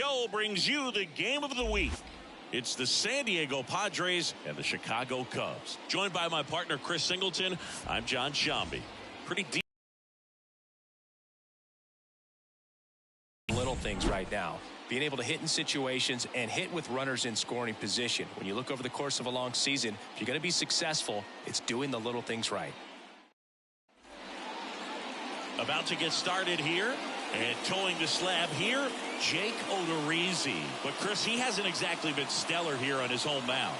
show brings you the game of the week. It's the San Diego Padres and the Chicago Cubs. Joined by my partner, Chris Singleton, I'm John Shambi. Pretty deep. Little things right now. Being able to hit in situations and hit with runners in scoring position. When you look over the course of a long season, if you're going to be successful, it's doing the little things right. About to get started here. And towing the slab here, Jake Odorizzi. But, Chris, he hasn't exactly been stellar here on his home mound.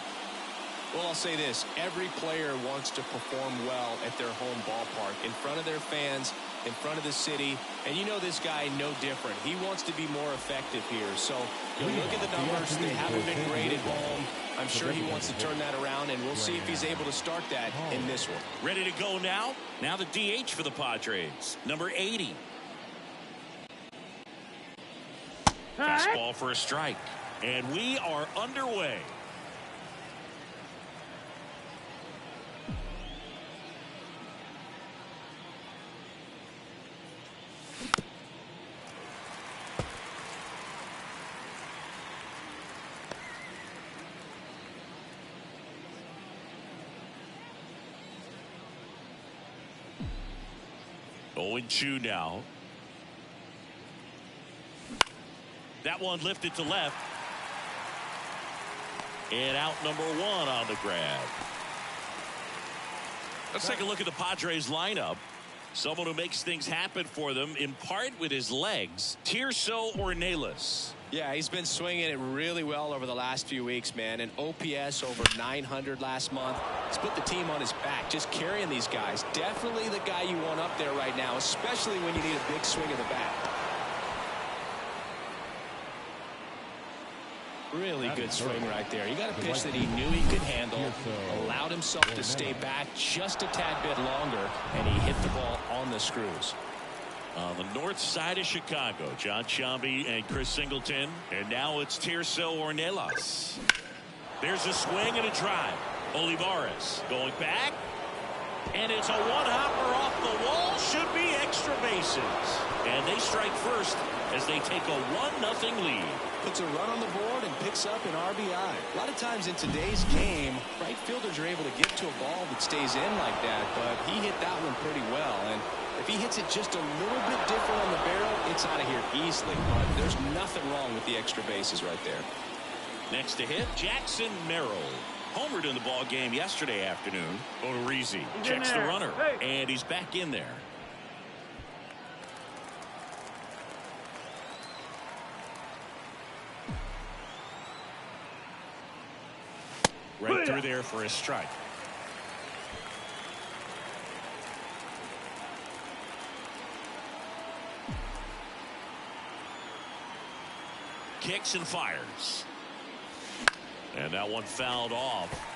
Well, I'll say this. Every player wants to perform well at their home ballpark, in front of their fans, in front of the city. And you know this guy no different. He wants to be more effective here. So, you look at the numbers. They haven't been great at home. I'm sure he wants to turn that around, and we'll see if he's able to start that in this one. Ready to go now? Now the DH for the Padres, number 80. Fastball for a strike. And we are underway. Oh, 0-2 now. That one lifted to left. And out number 1 on the grab. Let's take a look at the Padres lineup. Someone who makes things happen for them, in part with his legs, Tirso Ornelas. Yeah, he's been swinging it really well over the last few weeks, man. An OPS over 900 last month. He's put the team on his back, just carrying these guys. Definitely the guy you want up there right now, especially when you need a big swing of the bat. Really good swing right there. You got a pitch that he knew he could handle, allowed himself to stay back just a tad bit longer, and he hit the ball on the screws. On the north side of Chicago, John Shambi and Chris Singleton. And now it's Tirso Ornelas. There's a swing and a drive. Olivares going back. And it's a one-hopper off the wall. Should be extra bases. And they strike first as they take a 1-0 lead. Puts a run on the board and picks up an RBI. A lot of times in today's game, right fielders are able to get to a ball that stays in like that, but he hit that one pretty well. And if he hits it just a little bit different on the barrel, it's out of here easily. But there's nothing wrong with the extra bases right there. Next to hit, Jackson Merrill. Homered in the ball game yesterday afternoon. Odorizzi checks the runner, and he's back in there. Right through there for a strike. Kicks and fires. And that one fouled off.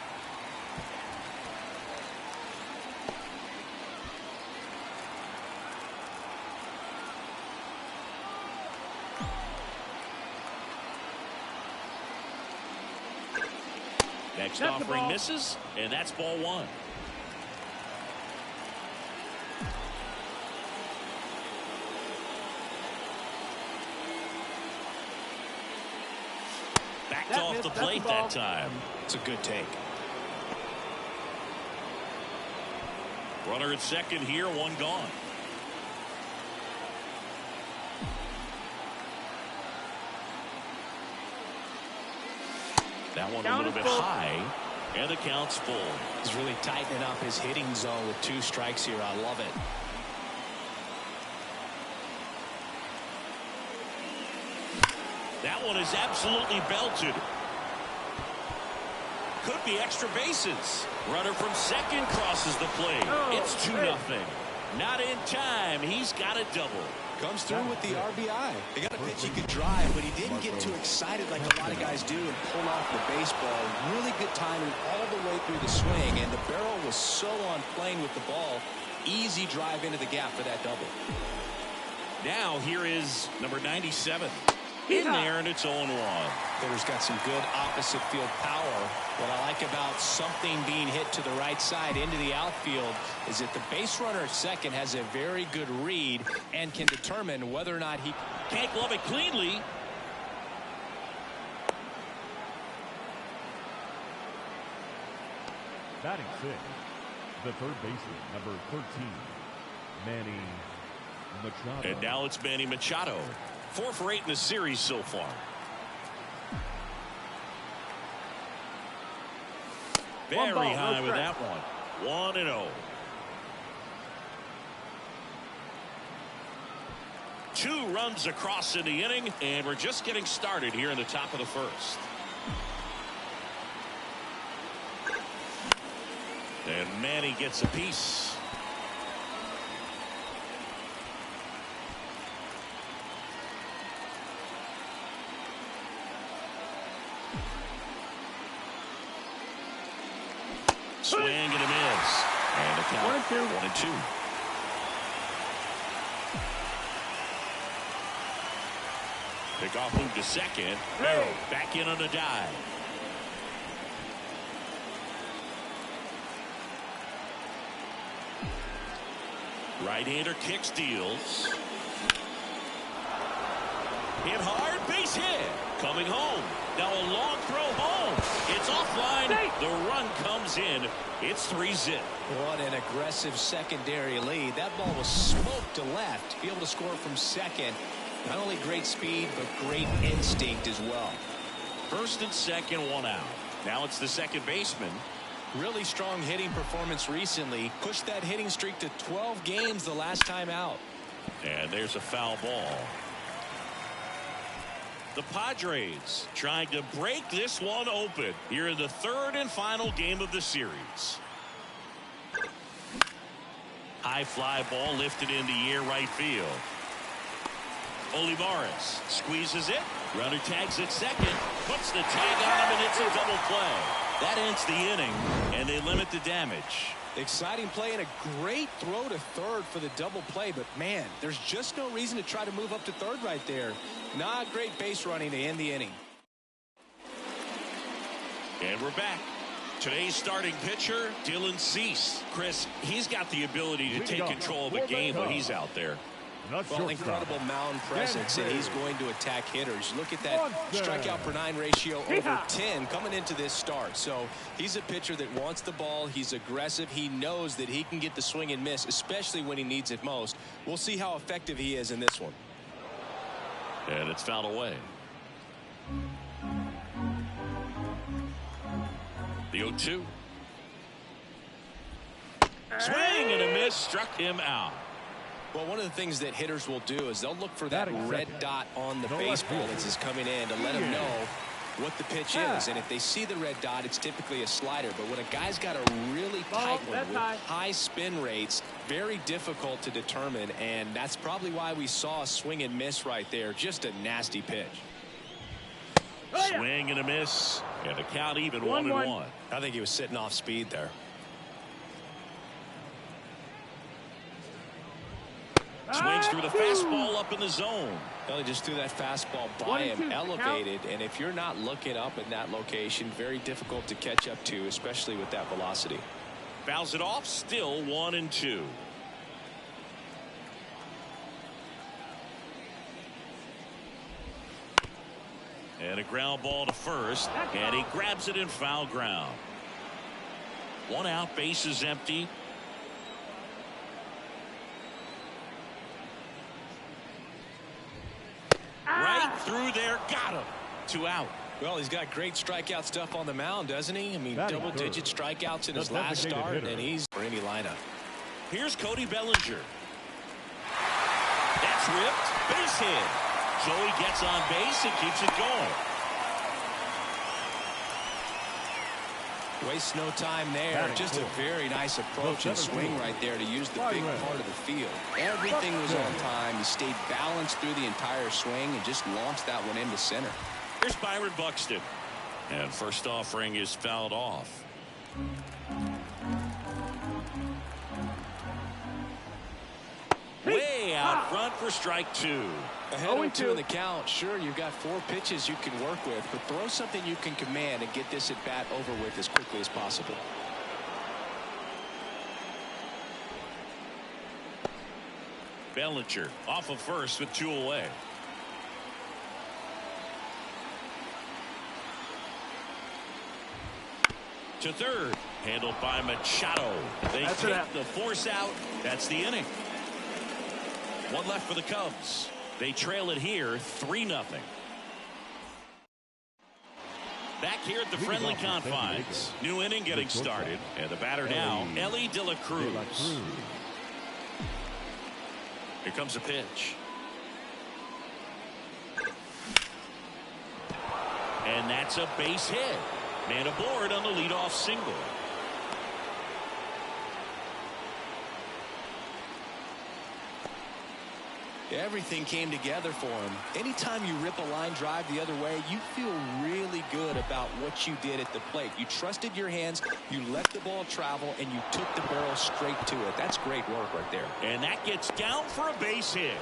Next offering misses, and that's ball 1. Backed off the plate that time. It's a good take. Runner at second here, 1 gone. That one a little bit high, and the count's full. He's really tightening up his hitting zone with 2 strikes here. I love it. That one is absolutely belted. Could be extra bases. Runner from second crosses the plate. It's 2-0. Not in time. He's got a double. Comes through with the RBI. He got a pitch he could drive, but he didn't get too excited like a lot of guys do and pull off the baseball. Really good timing all the way through the swing, and the barrel was so on playing with the ball. Easy drive into the gap for that double. Now here is number 97. In there, and it's 0-1. Hitter's got some good opposite field power. What I like about something being hit to the right side into the outfield is that the base runner at second has a very good read and can determine whether or not he can't glove it cleanly. Batting sixth, the third baseman, number 13, Manny Machado. And now it's Manny Machado. 4 for 8 in the series so far. Very high with that one. 1-0. 2 runs across in the inning, and we're just getting started here in the top of the first. And Manny gets a piece. Swing and a miss. And a count 1-2. Pickoff move to second. Merrill back in on a dive. Right-hander kicks, deals. Hit hard, base hit. Coming home. Now a long throw home. It's offline. The run comes in. It's 3-zip. What an aggressive secondary lead. That ball was smoked to left. To be able to score from second. Not only great speed, but great instinct as well. First and second, 1 out. Now it's the second baseman. Really strong hitting performance recently. Pushed that hitting streak to 12 games the last time out. And there's a foul ball. The Padres trying to break this one open here in the third and final game of the series. High fly ball lifted in the air, right field. Olivares squeezes it. Runner tags at second. Puts the tag on him, and it's a double play. That ends the inning, and they limit the damage. Exciting play and a great throw to third for the double play, but man, there's just no reason to try to move up to third right there. Not great base running to end the inning. And we're back. Today's starting pitcher, Dylan Cease. Chris, he's got the ability to take control of a game when he's out there. Well, incredible mound presence, and he's going to attack hitters. Look at that strikeout per 9 ratio over 10 coming into this start. So he's a pitcher that wants the ball. He's aggressive. He knows that he can get the swing and miss, especially when he needs it most. We'll see how effective he is in this one. And it's fouled away. The 0-2. Swing and a miss, struck him out. Well, one of the things that hitters will do is they'll look for that red dot on the baseball as it's coming in to let them know what the pitch is. And if they see the red dot, it's typically a slider. But when a guy's got a really tight one with high spin rates, very difficult to determine. And that's probably why we saw a swing and miss right there. Just a nasty pitch. Swing and a miss. And the count even 1-1. I think he was sitting off speed there. Swings through the fastball up in the zone. Well, he just threw that fastball by him, elevated, and if you're not looking up in that location, very difficult to catch up to, especially with that velocity. Fouls it off, still 1-2. And a ground ball to first, and he grabs it in foul ground. 1 out, base is empty. Right through there, got him. 2 out. Well, he's got great strikeout stuff on the mound, doesn't he? I mean, double-digit strikeouts in his last start, and he's for any lineup. Here's Cody Bellinger. That's ripped. Base hit. Joey gets on base and keeps it going. Wastes no time there. Just a very nice approach and swing right there to use the big part of the field. Everything was on time. He stayed balanced through the entire swing and just launched that one into center. Here's Byron Buxton. And first offering is fouled off. Way out front for strike 2. Ahead of 2 in the count. Sure, you've got 4 pitches you can work with, but throw something you can command and get this at bat over with as quickly as possible. Bellinger off of first with 2 away. to third. Handled by Machado. They take the force out. That's the inning. One left for the Cubs. They trail it here 3-0. Back here at the friendly confines. New inning getting started. And the batter now, Ellie De La Cruz. Here comes a pitch. And that's a base hit. Man aboard on the leadoff single. Everything came together for him. Anytime you rip a line drive the other way, you feel really good about what you did at the plate. You trusted your hands, you let the ball travel, and you took the barrel straight to it. That's great work right there. And that gets down for a base hit.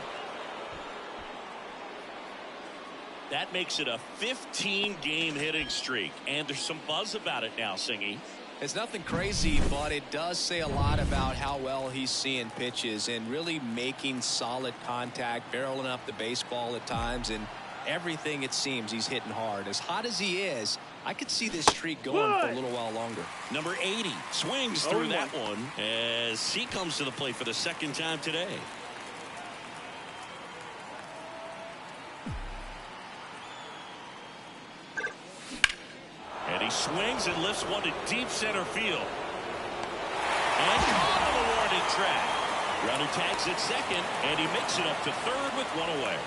That makes it a 15-game hitting streak. And there's some buzz about it now, Singy. It's nothing crazy, but it does say a lot about how well he's seeing pitches and really making solid contact, barreling up the baseball at times, and everything it seems he's hitting hard. As hot as he is, I could see this streak going for a little while longer. Number 80 swings through that one as he comes to the plate for the second time today. And he swings and lifts one to deep center field. And caught on the warning track. Runner tags at second, and he makes it up to third with one away.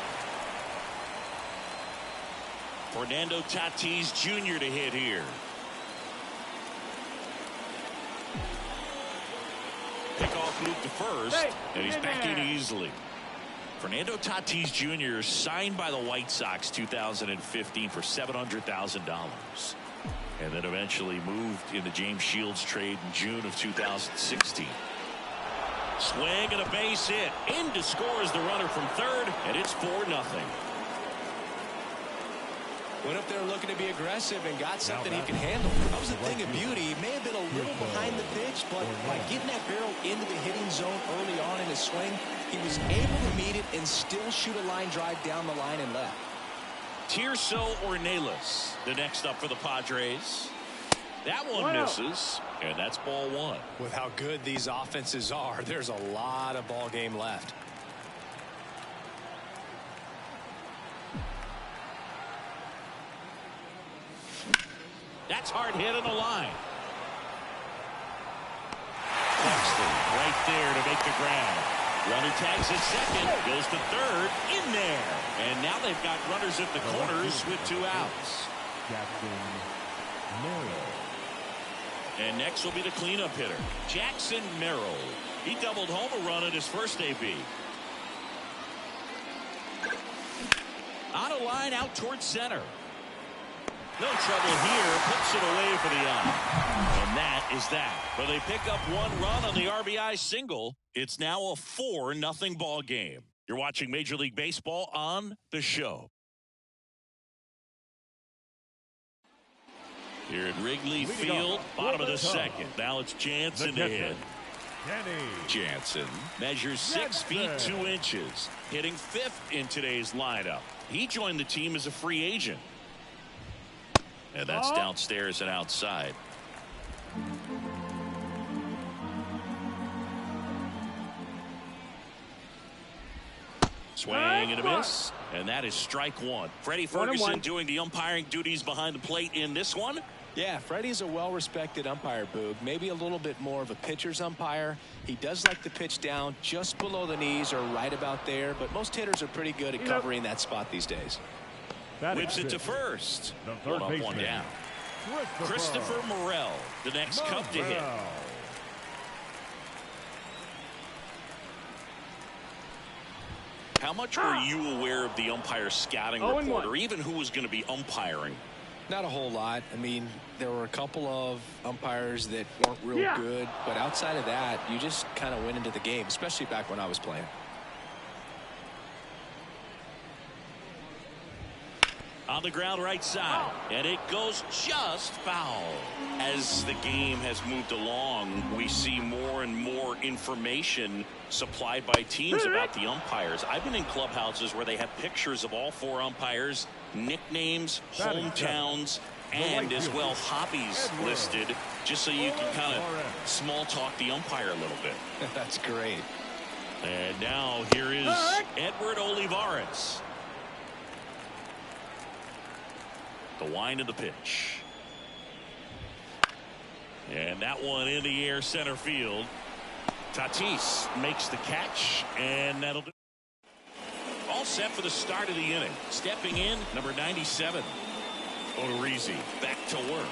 Fernando Tatis Jr. to hit here. Pickoff loop to first, and he's back in easily. Fernando Tatis Jr. signed by the White Sox 2015 for $700,000. And then eventually moved in the James Shields trade in June of 2016. Swing and a base hit. In to score is the runner from third, and it's 4-0. Went up there looking to be aggressive and got something he can handle. That was a thing of beauty. He may have been a little behind the pitch, but by getting that barrel into the hitting zone early on in his swing, he was able to meet it and still shoot a line drive down the line and left. Tirso Ornelas, the next up for the Padres. That one misses, and that's ball one. With how good these offenses are, there's a lot of ball game left. That's hard hit on the line. Buxton right there to make the grab. Runner tags at second, goes to third, in there. And now they've got runners at the corners with 2 outs. And next will be the cleanup hitter, Jackson Merrill. He doubled home a run at his first AB. On a line out towards center. No trouble here, puts it away for the out. And that is that. But they pick up 1 run on the RBI single. It's now a 4-0 ball game. You're watching Major League Baseball on The Show. Here at Wrigley Field, bottom of the second. Now it's Jansen to hit. Jansen measures 6 feet 2 inches, hitting 5th in today's lineup. He joined the team as a free agent. And that's downstairs and outside. Swing and a miss. And that is strike one. Freddie Ferguson doing the umpiring duties behind the plate in this one. Yeah, Freddie's a well-respected umpire, Boog. Maybe a little bit more of a pitcher's umpire. He does like to pitch down just below the knees or right about there, but most hitters are pretty good at covering that spot these days. Whips it to first. One up, one down. Christopher Morel, the next Cub to hit. How much were you aware of the umpire scouting report, or even who was going to be umpiring? Not a whole lot. I mean, there were a couple of umpires that weren't real good, but outside of that, you just kind of went into the game, especially back when I was playing. On the ground right side, and it goes just foul. As the game has moved along, we see more and more information supplied by teams about the umpires. I've been in clubhouses where they have pictures of all 4 umpires, nicknames, hometowns, and as well hobbies listed, just so you can kind of small talk the umpire a little bit. That's great. And now here is Edward Olivares. The wind of the pitch. And that one in the air center field. Tatis makes the catch, and that'll do. All set for the start of the inning. Stepping in, number 97. Odorizzi back to work.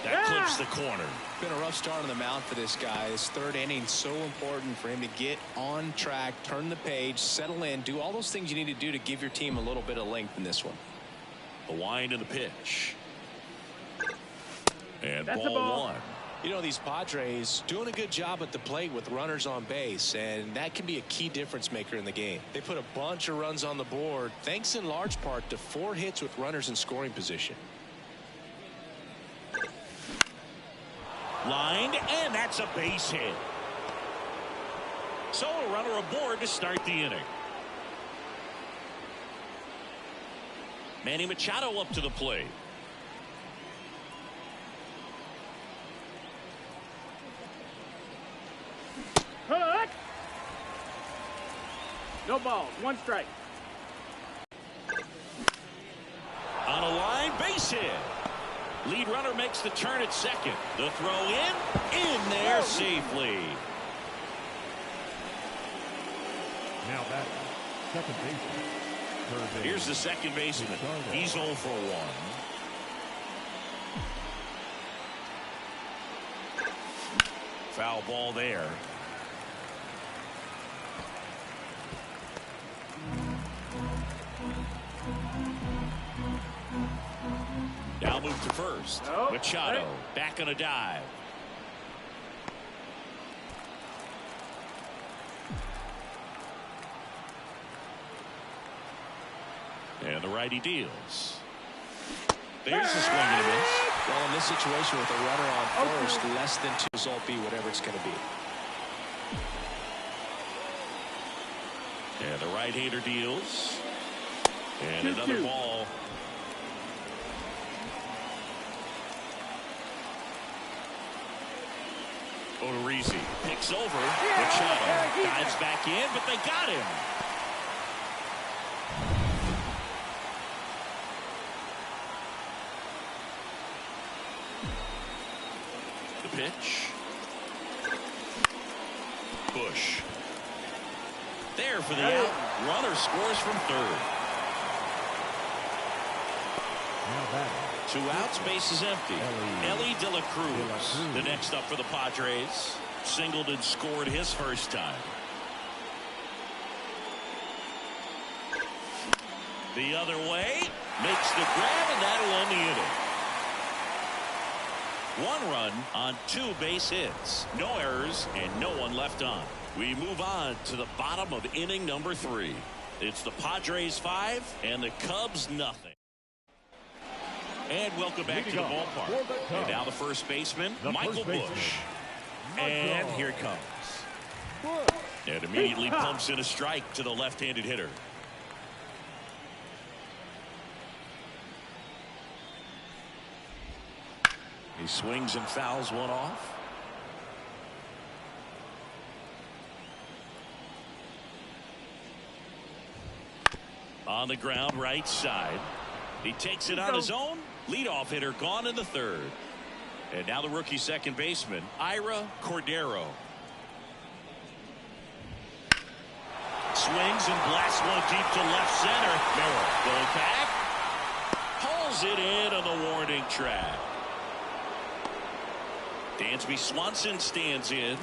That clips the corner. Been a rough start on the mound for this guy. His third inning, so important for him to get on track, turn the page, settle in, do all those things you need to do to give your team a little bit of length in this one. The wind of the pitch. And ball one. You know, these Padres doing a good job at the plate with runners on base, and that can be a key difference maker in the game. They put a bunch of runs on the board, thanks in large part to 4 hits with runners in scoring position. Lined, and that's a base hit. So a runner aboard to start the inning. Manny Machado up to the plate. Hook. No ball. 1 strike. On a line, base hit. Lead runner makes the turn at second. The throw in there safely. Now back, second baseman. Here's the second baseman. He's 0 for 1. Foul ball there. Now move to first. Machado back on a dive. And the righty deals. There's a swing and a miss. Well, in this situation with a runner on first, less than 2 result be whatever it's going to be. And the right-hander deals. And another ball. Odorizzi picks over. Machado dives back in, but they got him. The pitch. Bush. There for the out. Runner scores from third. Now back. 2 outs, base is empty. Ellie De La Cruz, the next up for the Padres. Singled and scored his first time. The other way, makes the grab, and that'll end the inning. 1 run on 2 base hits. No errors and no one left on. We move on to the bottom of inning number 3. It's the Padres 5 and the Cubs nothing. And welcome back to the ballpark. And now the first baseman, Michael Bush. And here it comes. And immediately pumps in a strike to the left-handed hitter. He swings and fouls one off. On the ground, right side. He takes it on his own. Leadoff hitter gone in the third. And now the rookie second baseman, Ira Cordero. Swings and blasts one deep to left center. Merrill going back. Pulls it in on the warning track. Dansby Swanson stands in.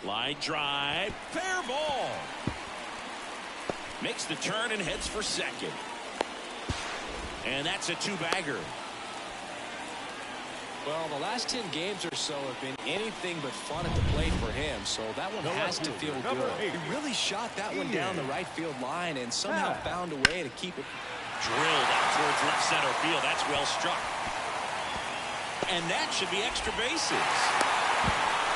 Line drive. Fair ball. Makes the turn and heads for second. And that's a 2-bagger. Well, the last 10 games or so have been anything but fun at the plate for him, so that one has to feel good. He really shot that one down the right field line and somehow found a way to keep it drilled out towards left center field. That's well struck. And that should be extra bases.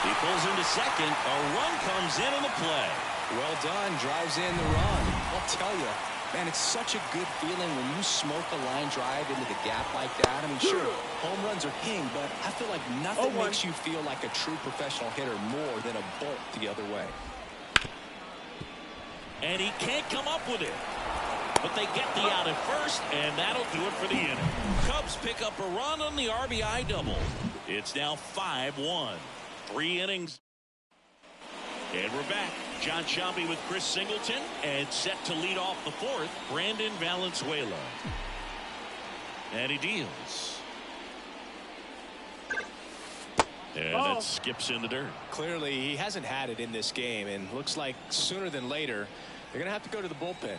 He pulls into second. A run comes in on the play. Well done. Drives in the run. I'll tell you, man, it's such a good feeling when you smoke a line drive into the gap like that. I mean, sure, home runs are king, but I feel like nothing makes you feel like a true professional hitter more than a bolt the other way. And he can't come up with it. But they get the out at first, and that'll do it for the inning. Cubs pick up a run on the RBI double. It's now 5-1. 3 innings. And we're back. John Sciambi with Chris Singleton, and set to lead off the 4th, Brandon Valenzuela. And he deals. And that skips in the dirt. Clearly, he hasn't had it in this game, and looks like sooner than later, they're going to have to go to the bullpen.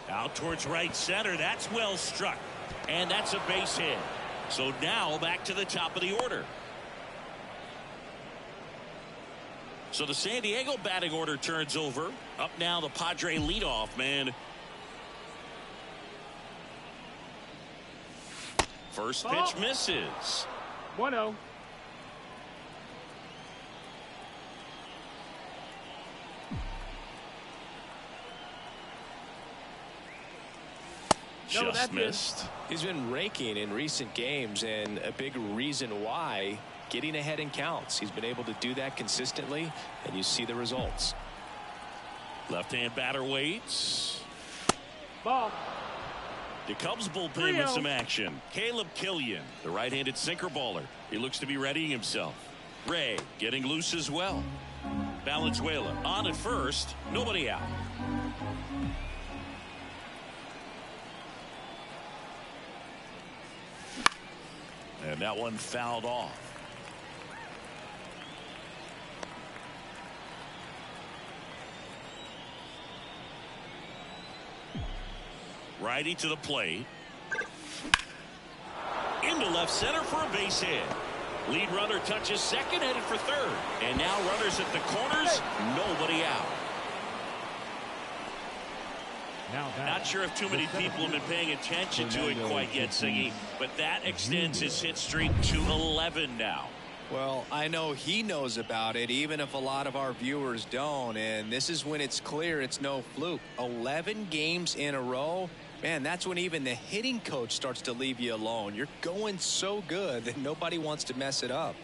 Out towards right center. That's well struck. And that's a base hit. So now back to the top of the order. So the San Diego batting order turns over. Up now the Padre leadoff man. First pitch misses. 1-0. Just missed. He's been raking in recent games, and a big reason why, getting ahead in counts. He's been able to do that consistently, and you see the results. Left-hand batter waits. Ball. The Cubs bullpen with some action. Caleb Killian, the right-handed sinker baller. He looks to be readying himself. Ray getting loose as well. Valenzuela on at first. Nobody out. And that one fouled off. Righty to the plate. Into left center for a base hit. Lead runner touches second, headed for third. And now runners at the corners. Nobody out. Not sure if too many people have been paying attention to it quite yet, Siggy, but that extends his hit streak to 11 now. Well, I know he knows about it, even if a lot of our viewers don't, and this is when it's clear it's no fluke. 11 games in a row, man, that's when even the hitting coach starts to leave you alone. You're going so good that nobody wants to mess it up.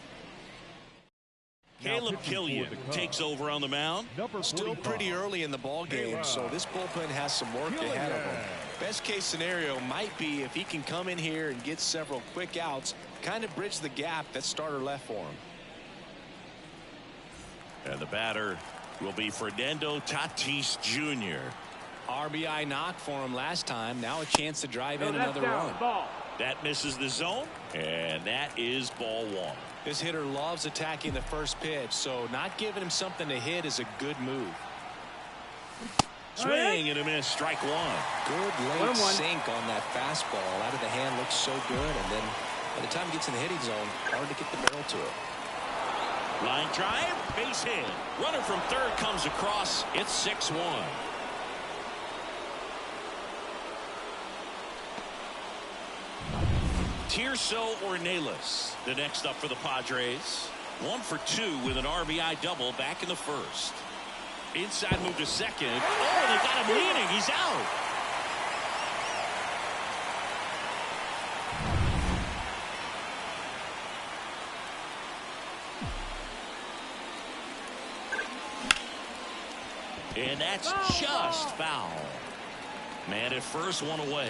Caleb Killian takes over on the mound. Still pretty early in the ball game, so this bullpen has some work ahead of him. Best case scenario might be if he can come in here and get several quick outs, kind of bridge the gap that starter left for him. And the batter will be Fernando Tatis Jr. RBI knock for him last time. Now a chance to drive in another run. Ball. That misses the zone, and that is ball 1. This hitter loves attacking the first pitch, so not giving him something to hit is a good move. Swing and a miss, strike 1. Good late sink on that fastball. Out of the hand looks so good, and then by the time it gets in the hitting zone, hard to get the barrel to it. Line drive, base hit. Runner from third comes across. It's 6-1. Tirso Ornelas, the next up for the Padres. 1 for 2 with an RBI double back in the first. Inside move to second. Oh, they got him leaning. He's out. And that's just foul. Man at first, one away.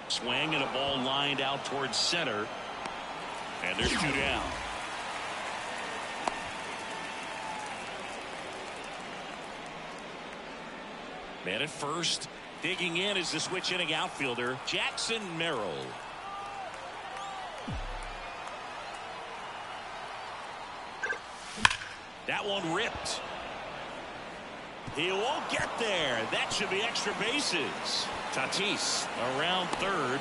Swing and a ball lined out towards center. And there's 2 down. Man at first. Digging in is the switch hitting outfielder, Jackson Merrill. That one ripped. He won't get there. That should be extra bases. Tatis around third.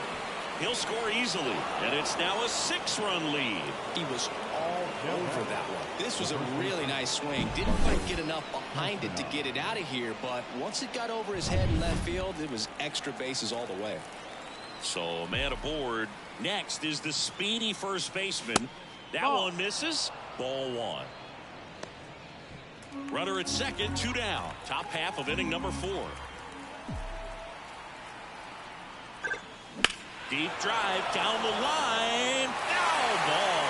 He'll score easily, and it's now a 6-run lead. He was all over that one. This was a really nice swing. Didn't quite get enough behind it to get it out of here, but once it got over his head in left field, it was extra bases all the way. So a man aboard. Next is the speedy first baseman. That one misses. Ball one. Runner at second, 2 down. Top half of inning number 4. Deep drive down the line. Foul ball.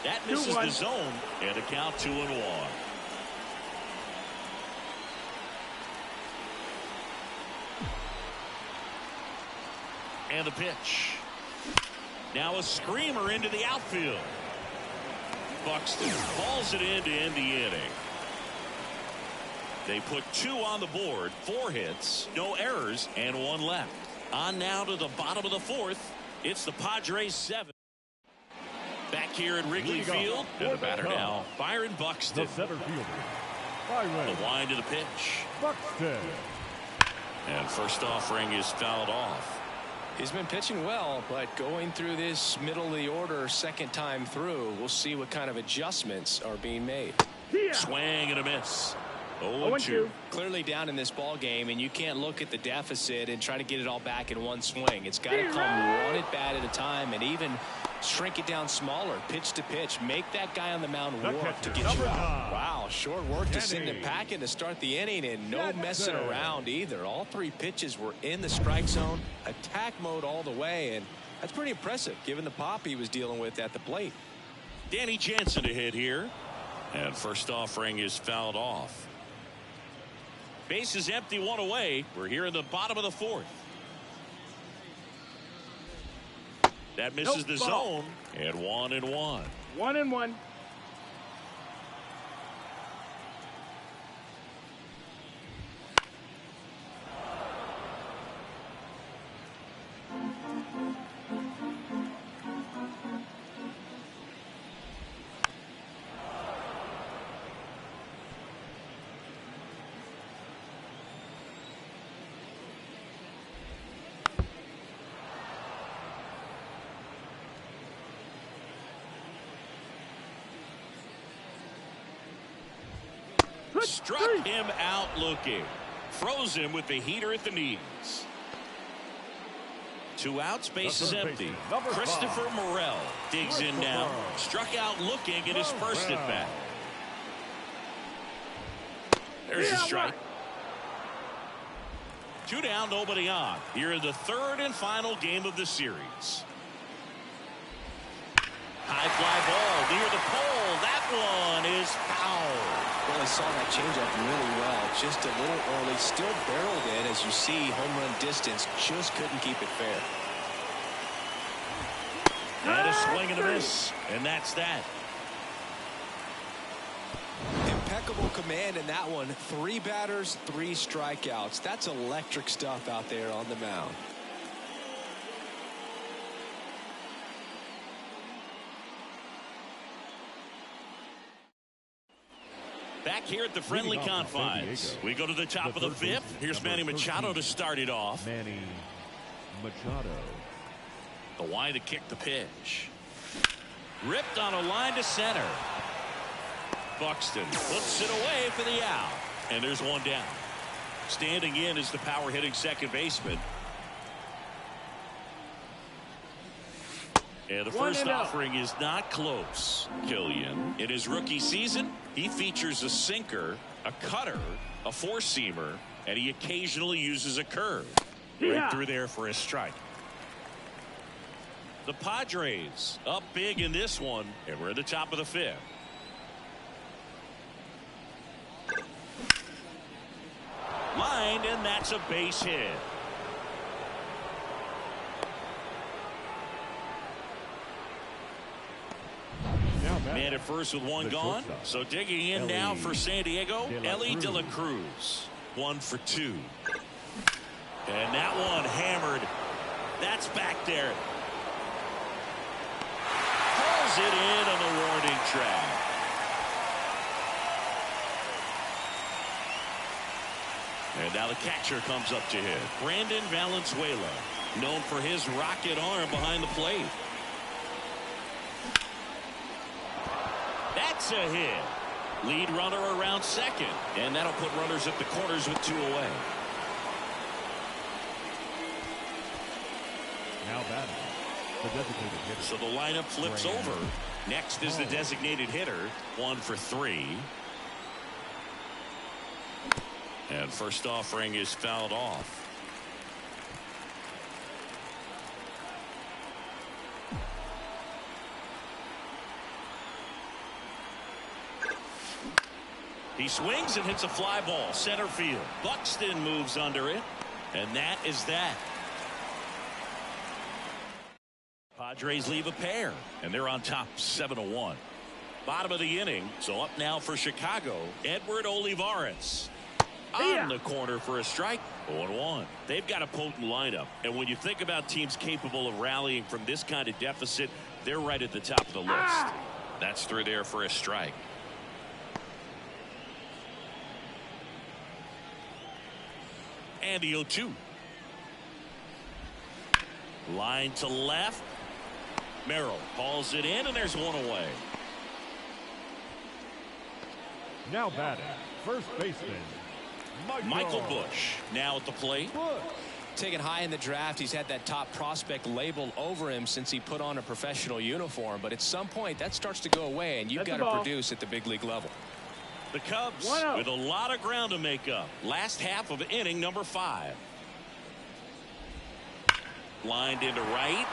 That misses the zone, and a count 2-1. And the pitch. Now a screamer into the outfield. Buxton falls it in to end the inning. They put 2 on the board, 4 hits, no errors, and 1 left. On now to the bottom of the 4th. It's the Padres 7. Back here at Wrigley Field, and the batter now, Byron Buxton. The center fielder, Byron. The wind to the pitch. Buxton. And first offering is fouled off. He's been pitching well, but going through this middle of the order second time through, we'll see what kind of adjustments are being made. Swing and a miss. 0-2. Clearly down in this ball game, and you can't look at the deficit and try to get it all back in one swing. It's got to come one at bat at a time, and even shrink it down smaller, pitch to pitch. Make that guy on the mound work to get you out. Wow, short work to send him packing to start the inning, and no messing around either. All 3 pitches were in the strike zone, attack mode all the way, and that's pretty impressive given the pop he was dealing with at the plate. Danny Jansen to hit here, and first offering is fouled off. Base is empty, 1 away. We're here in the bottom of the 4th. That misses the zone, and 1-1. 1-1. Struck him out looking. Froze him with the heater at the knees. 2 outs, base is empty. Christopher Morel digs in now. Struck out looking at his first at bat. There's a strike. 2 down, nobody on. Here in the 3rd and final game of the series. High fly ball near the pole. That one is foul. Well, I saw that changeup really well. Just a little early. Still barreled in. As you see, home run distance. Just couldn't keep it fair. And a swing and a miss. And that's that. Impeccable command in that one. 3 batters, 3 strikeouts. That's electric stuff out there on the mound. Back here at the friendly confines. We go to the top of the 5th. Here's Manny Machado to start it off. Manny Machado. The wind to kick the pitch. Ripped on a line to center. Buxton puts it away for the out. And there's 1 down. Standing in is the power hitting second baseman. And the first offering is not close. Killian, in his rookie season, he features a sinker, a cutter, a 4-seamer, and he occasionally uses a curve. Right through there for a strike. The Padres up big in this one, and we're at the top of the 5th. Lined, and that's a base hit. Man at first with 1 gone. So digging in now for San Diego, Ellie De La Cruz. 1 for 2. And that one hammered. That's back there. Pulls it in on the warning track. And now the catcher comes up to hit. Brandon Valenzuela, known for his rocket arm behind the plate. That's a hit. Lead runner around second. And that'll put runners at the corners with 2 away. Now batting, the designated hitter. So the lineup flips over. Next is the designated hitter. 1 for 3. And first offering is fouled off. He swings and hits a fly ball center field. Buxton moves under it, and that is that. Padres leave a pair, and they're on top 7-1. Bottom of the inning, so up now for Chicago, Edward Olivares. On the corner for a strike. 0-1. They've got a potent lineup, and when you think about teams capable of rallying from this kind of deficit, they're right at the top of the list. That's through there for a strike. And the 0-2. Line to left. Merrill hauls it in, and there's 1 away. Now batting, first baseman, Michael Busch now at the plate. Taken high in the draft, he's had that top prospect label over him since he put on a professional uniform. But at some point, that starts to go away, and you've got to produce at the big league level. The Cubs with a lot of ground to make up. Last half of inning number 5. Lined into right.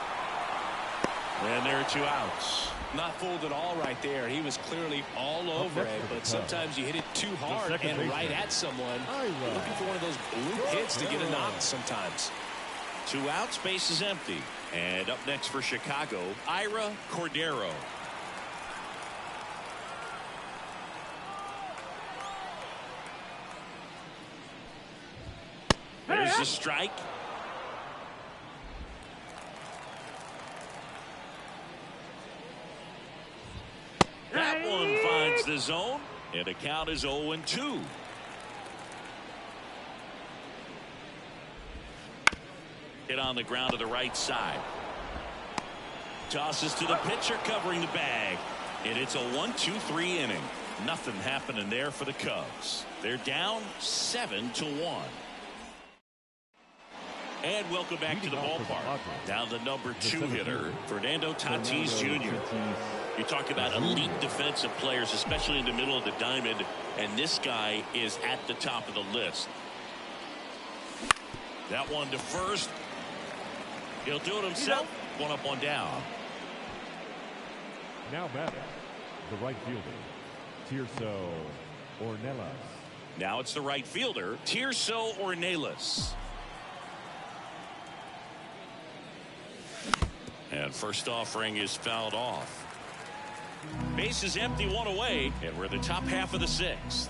And there are 2 outs. Not fooled at all right there. He was clearly all over it, but sometimes you hit it too hard and right at someone. You're looking for one of those loop hits to get a knock sometimes. 2 outs, base is empty. And up next for Chicago, Ira Cordero. There's the strike. That one finds the zone, and the count is 0-2. Hit on the ground to the right side. Tosses to the pitcher covering the bag, and it's a 1-2-3 inning. Nothing happening there for the Cubs. They're down 7-1. And welcome back to the ballpark. Now the number 2 hitter, Fernando Tatis Jr. You talk about elite defensive players, especially in the middle of the diamond, and this guy is at the top of the list. That one to first. He'll do it himself. 1 up, 1 down. Now batting, the right fielder, Tirso Ornelas. Now it's the right fielder, Tirso Ornelas. And first offering is fouled off. Base is empty, 1 away, and we're in the top half of the 6th.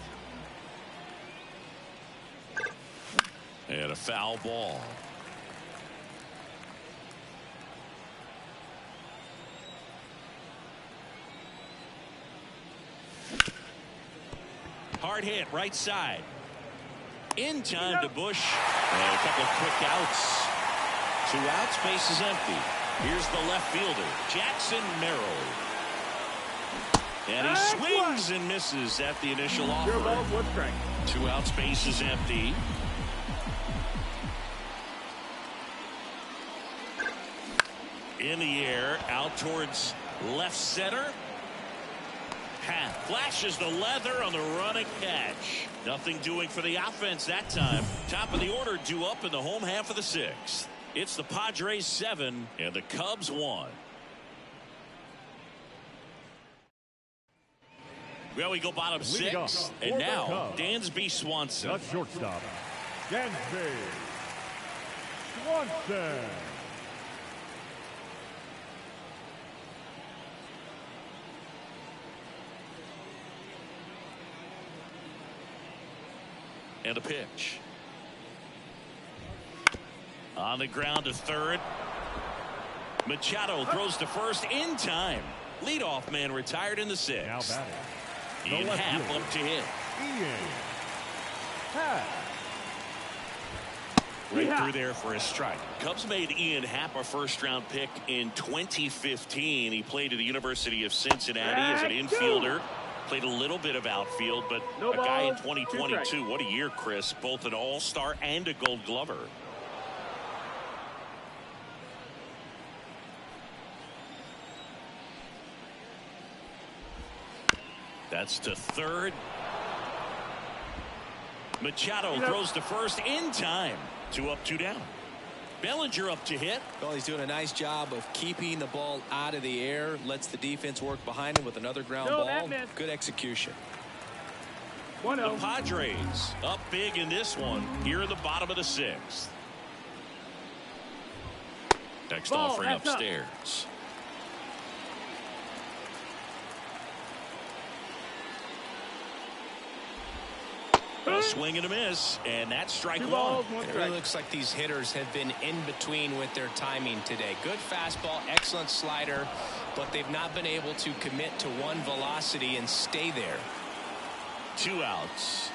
And a foul ball. Hard hit, right side. In time to Busch. And a couple of quick outs. 2 outs, base is empty. Here's the left fielder, Jackson Merrill. And he swings and misses at the initial offer. 2 outs, base is empty. In the air, out towards left center. Path flashes the leather on the running catch. Nothing doing for the offense that time. Top of the order due up in the home half of the 6th. It's the Padres 7 and the Cubs 1. Well, we go bottom 6, and now Dansby Swanson. The shortstop, Dansby Swanson. And a pitch. On the ground to third. Machado throws to first in time. Leadoff man retired in the 6th. Now batting. In half up to hit. Right through there for a strike. Cubs made Ian Happ a first-round pick in 2015. He played at the University of Cincinnati as an infielder. Played a little bit of outfield, but a guy in 2022. What a year, Chris. Both an all-star and a Gold Glover. That's to third. Machado throws to first in time. 2 up, 2 down. Bellinger up to hit. Well, he's doing a nice job of keeping the ball out of the air. Lets the defense work behind him with another ground ball. Good execution. 1-0. The Padres up big in this one here in the bottom of the 6th. Next offering upstairs. A swing and a miss, and that's strike 1. It really looks like these hitters have been in between with their timing today. Good fastball, excellent slider, but they've not been able to commit to one velocity and stay there. 2 outs.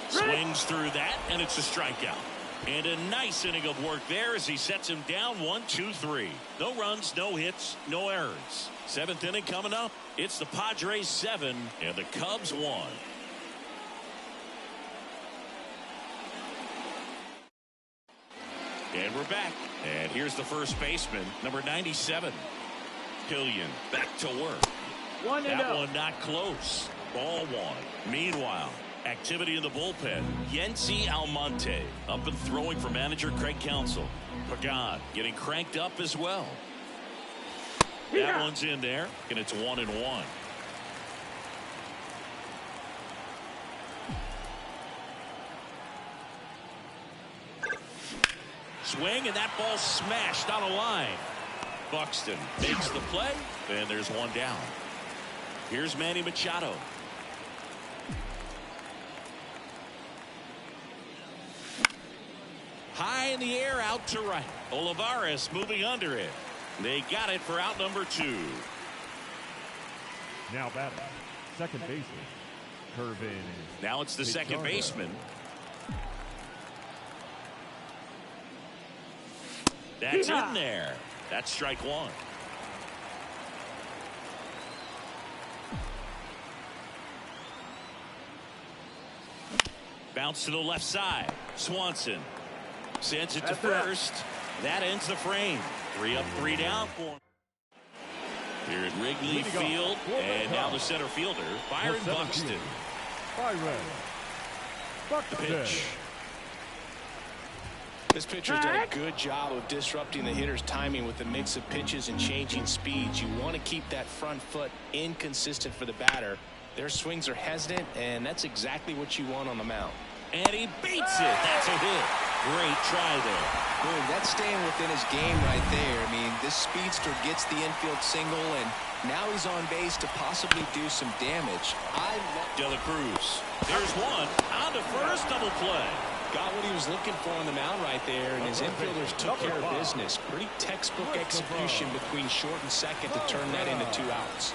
Swings through that, and it's a strikeout. And a nice inning of work there as he sets him down 1, 2, 3. No runs, no hits, no errors. 7th inning coming up. It's the Padres 7 and the Cubs 1. And we're back. And here's the first baseman, number 97. Pillion back to work. That one not close. Ball 1. Meanwhile, activity in the bullpen. Yency Almonte up and throwing for manager Craig Counsell. Pagan getting cranked up as well. That one's in there, and it's 1-1. Swing, and that ball smashed on a line. Buxton makes the play, and there's 1 down. Here's Manny Machado. High in the air, out to right. Olivares moving under it. They got it for out number 2. Now batting, second baseman, curve in. Now it's the second baseman. That's in there. That's strike 1. Bounce to the left side. Swanson sends it to first. That ends the frame. 3 up, 3 down for him. Here at Wrigley Field, and now the center fielder, Byron Buxton. The pitch. This pitcher's done a good job of disrupting the hitter's timing with the mix of pitches and changing speeds. You want to keep that front foot inconsistent for the batter. Their swings are hesitant, and that's exactly what you want on the mound. And he beats it. That's a hit. Great try there. Boom, that's staying within his game right there. I mean, this speedster gets the infield single, and now he's on base to possibly do some damage. I love De La Cruz. There's one. On to first, double play. Got what he was looking for on the mound right there, and his infielders took care of business. Pretty textbook execution between short and second to turn that into 2 outs.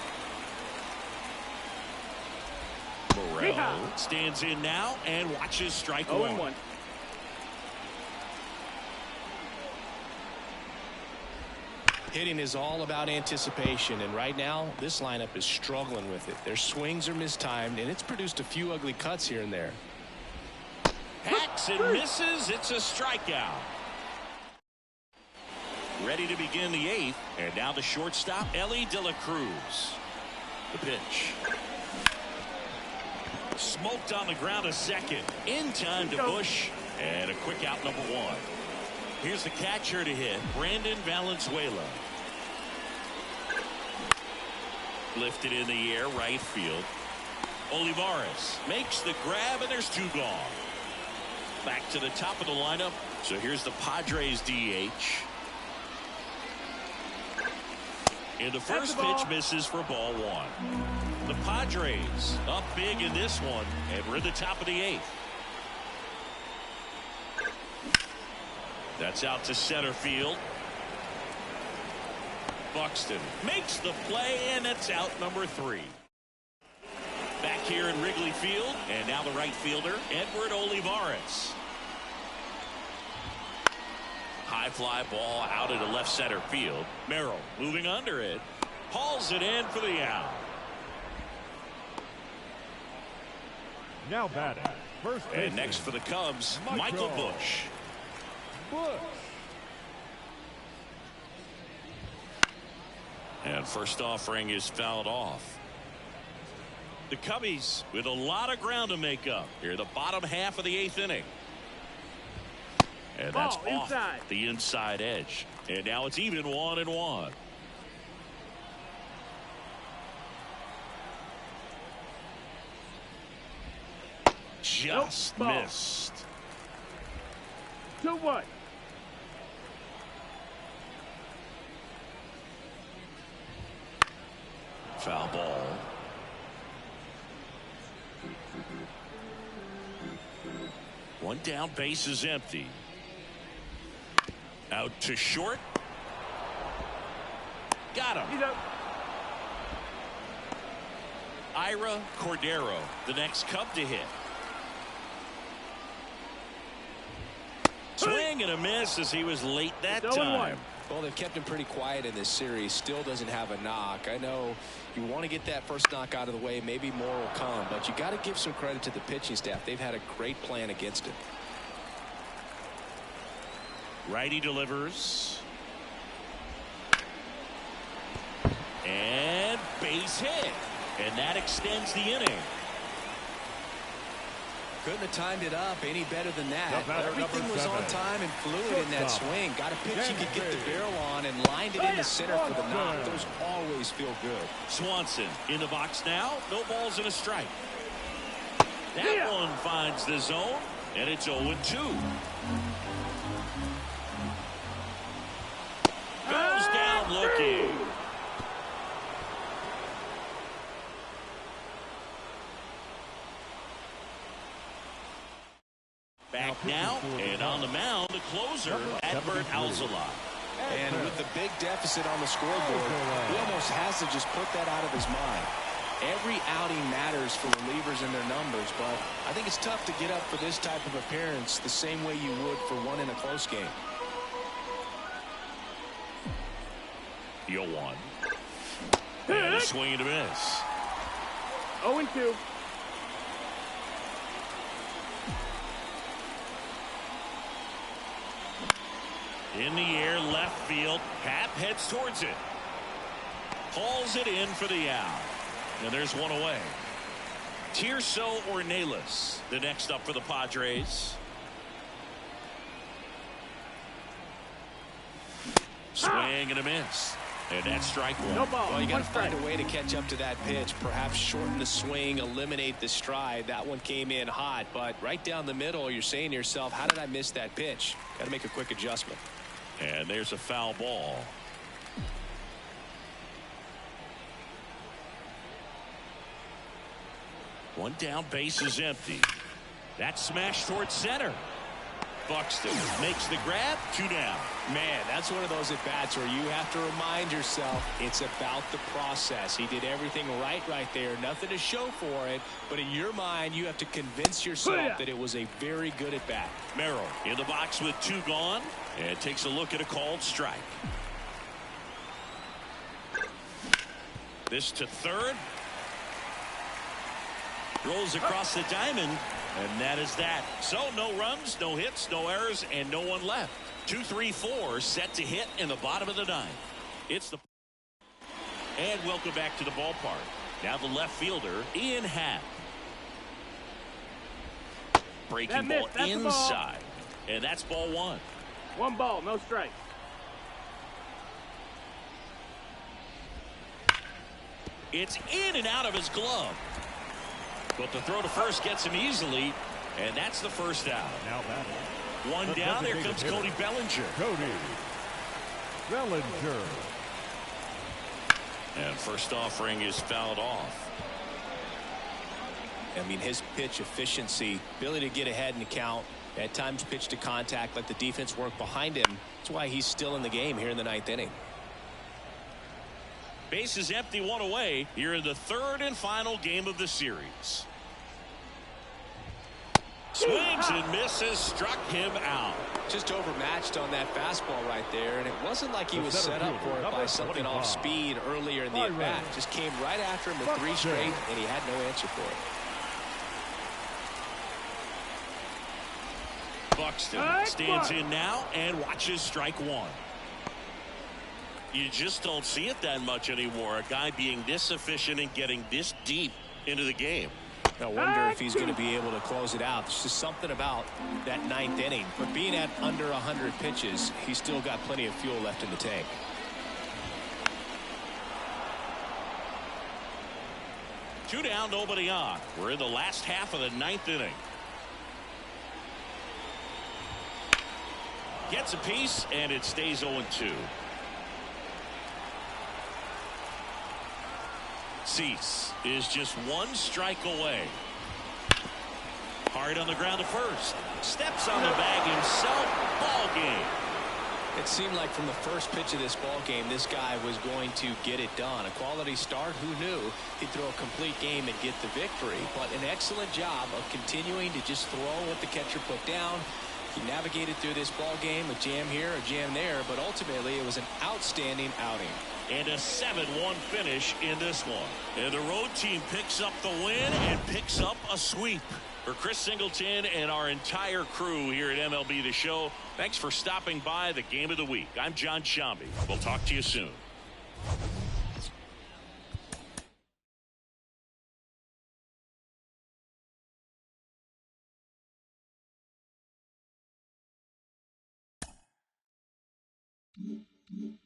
Morel stands in now and watches strike 1. Hitting is all about anticipation, and right now this lineup is struggling with it. Their swings are mistimed, and it's produced a few ugly cuts here and there. Hacks and misses. It's a strikeout. Ready to begin the 8th, and now the shortstop, Ellie De La Cruz. The pitch. Smoked on the ground a second. In time to Bush, and a quick out number 1. Here's the catcher to hit, Brandon Valenzuela. Lifted in the air, right field. Olivares makes the grab, and there's 2 gone. Back to the top of the lineup. So here's the Padres DH. And the first pitch misses for ball 1. The Padres up big in this one, and we're at the top of the 8th. That's out to center field. Buxton makes the play, and that's out number 3. Back here in Wrigley Field, and now the right fielder, Edward Olivares. high fly ball out into left center field. Merrill moving under it. Hauls it in for the out. Now batting, first baseman. And next for the Cubs, Michael Busch. And first offering is fouled off. The Cubbies with a lot of ground to make up here, the bottom half of the 8th inning. And that's off the inside edge. And now it's even 1-1. Just missed. 2-1. Foul ball. One down, base is empty. Out to short. Got him. He's up. Ira Cordero, the next Cub to hit. Swing and a miss as he was late that time. Well, they've kept him pretty quiet in this series. Still doesn't have a knock. I know you want to get that first knock out of the way. Maybe more will come, but you got to give some credit to the pitching staff. They've had a great plan against him. Righty delivers. And base hit. And that extends the inning. Couldn't have timed it up any better than that. Batter, everything was on time and fluid in that swing. Got a pitch you could get the barrel on and lined it in the center for the knock. Those always feel good. Swanson in the box now. No balls and a strike. That one finds the zone, and it's 0-2. Goes down looking. Back now, and on the mound, the closer, Adbert Alzolay. And with the big deficit on the scoreboard, he almost has to just put that out of his mind. Every outing matters for relievers and their numbers, but I think it's tough to get up for this type of appearance the same way you would for one in a close game. 0-1. And a swing and a miss. 0-2. In the air, left field. Happ heads towards it. Hauls it in for the out. And there's one away. Tirso Ornelas, the next up for the Padres. Swing and a miss. And that's strike one. No ball. Well, you got to find a way to catch up to that pitch. Perhaps shorten the swing, eliminate the stride. That one came in hot, but right down the middle, you're saying to yourself, how did I miss that pitch? Got to make a quick adjustment. And there's a foul ball. One down, base is empty. That's smashed towards center. Buxton makes the grab, 2 down. Man, that's one of those at-bats where you have to remind yourself it's about the process. He did everything right there. Nothing to show for it, but in your mind, you have to convince yourself that it was a very good at-bat. Merrill in the box with 2 gone, and takes a look at a called strike. This to third. Rolls across the diamond. And that is that. So no runs, no hits, no errors, and no one left. 2-3-4 set to hit in the bottom of the 9th. It's the and welcome back to the ballpark. Now the left fielder, Ian Happ. Breaking ball inside. And that's ball 1. 1 ball, no strike. It's in and out of his glove. But the throw to first gets him easily, and that's the first out. Now batting. 1 down. There comes Cody Bellinger. Cody Bellinger. And first offering is fouled off. I mean, his pitch efficiency, ability to get ahead in the count, at times pitch to contact, let the defense work behind him. That's why he's still in the game here in the 9th inning. Base is empty, 1 away here in the 3rd and final game of the series. Swings and misses, struck him out. Just overmatched on that fastball right there, and it wasn't like he was set up for it by something off speed earlier in the at-bat. Just came right after him with 3 straight, and he had no answer for it. Buxton stands in now and watches strike 1. You just don't see it that much anymore. A guy being this efficient and getting this deep into the game. I wonder if he's going to be able to close it out. There's just something about that 9th inning. But being at under 100 pitches, he's still got plenty of fuel left in the tank. Two down, nobody on. We're in the last half of the 9th inning. Gets a piece, and it stays 0-2. Cease is just 1 strike away. Hard on the ground to first. Steps on the bag himself. Ball game. It seemed like from the first pitch of this ball game, this guy was going to get it done. A quality start. Who knew he'd throw a complete game and get the victory? But an excellent job of continuing to just throw what the catcher put down. He navigated through this ball game, a jam here, a jam there, but ultimately it was an outstanding outing. And a 7-1 finish in this one. And the road team picks up the win and picks up a sweep. For Chris Singleton and our entire crew here at MLB The Show, thanks for stopping by the Game of the Week. I'm John Shambi. We'll talk to you soon. Mm-hmm.